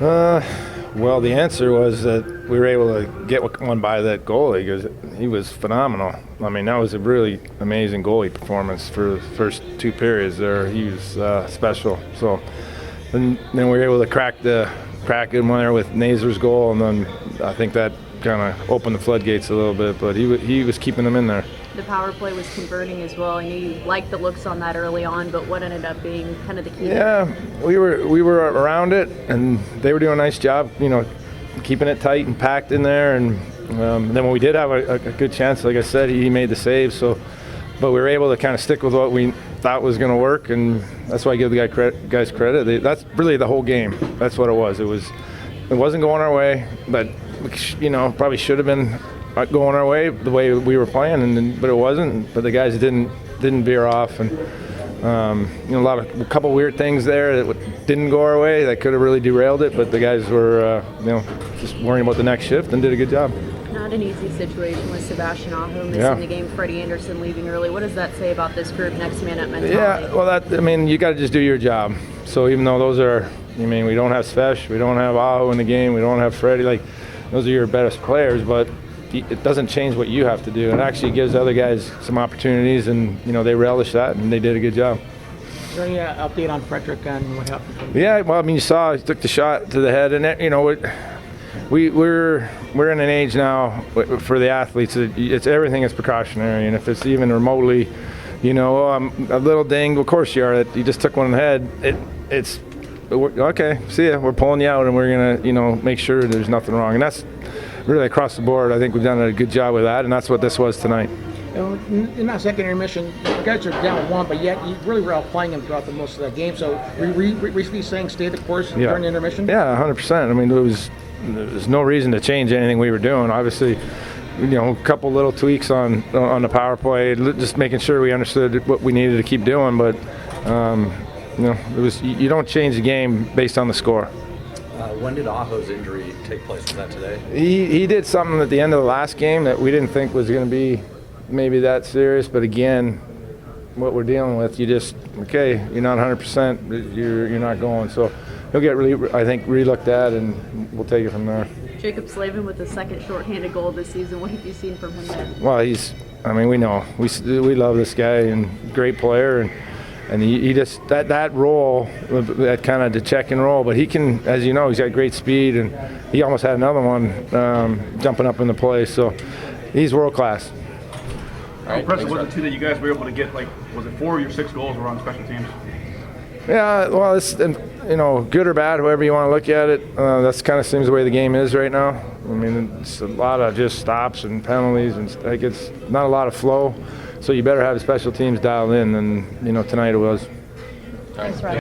Well, the answer was that we were able to get one by that goalie because he was phenomenal. I mean, that was a really amazing goalie performance for the first 2 periods there. He was special. So then we were able to crack him there with Nazer's goal, and then I think that kind of opened the floodgates a little bit, but he was keeping them in there. The power play was converting as well. I knew you liked the looks on that early on, but what ended up being kind of the key? Yeah, we were around it, and they were doing a nice job, keeping it tight and packed in there. And then when we did have a good chance, like I said, he made the save. But we were able to kind of stick with what we thought was going to work, and that's why I give the guys credit. That's really the whole game. That's what it was. It wasn't going our way, but probably should have been going our way the way we were playing, but it wasn't. But the guys didn't veer off, and a couple weird things there that didn't go our way that could have really derailed it. But the guys were just worrying about the next shift and did a good job. Not an easy situation with Sebastian Aho missing the game, Freddie Anderson leaving early. What does that say about this group, next man up mentality? Yeah, well, you got to just do your job. So even though those are, we don't have Svesh, we don't have Aho in the game, we don't have Freddie, those are your best players, but it doesn't change what you have to do. It actually gives other guys some opportunities, and they relish that, and they did a good job. Is there any update on Frederick and what happened? Yeah, well, you saw he took the shot to the head, and we're in an age now for the athletes. It's everything is precautionary, and if it's even remotely, I'm a little dinged. Of course you are. You just took one in the head. It's okay. See ya. We're pulling you out, and we're gonna make sure there's nothing wrong. And that's really across the board. I think we've done a good job with that, and that's what this was tonight. In that second intermission, you guys are down 1, but yet you really were outplaying them throughout most of the game. So were you recently saying stay the course during the intermission? Yeah, 100%. There's no reason to change anything we were doing. Obviously, a couple little tweaks on the power play, just making sure we understood what we needed to keep doing. But you don't change the game based on the score. When did Aho's injury take place? Was that today? He did something at the end of the last game that we didn't think was going to be maybe that serious. But again, what we're dealing with, you're not 100%, you're not going. So he'll get re-looked at, and we'll take it from there. Jacob Slavin with the second shorthanded goal this season. What have you seen from him there? Well, we know. We love this guy, and great player, and he just that role, that kind of the check and roll. But he can, as you know, he's got great speed, and he almost had another one jumping up in the play. So he's world class. How impressive was it too that you guys were able to get was it 4 of your 6 goals were on special teams? Yeah, well, it's good or bad, however you want to look at it. That's kind of seems the way the game is right now. It's a lot of just stops and penalties, and it's not a lot of flow. So you better have the special teams dialed in, and tonight it was. Thanks, Rod.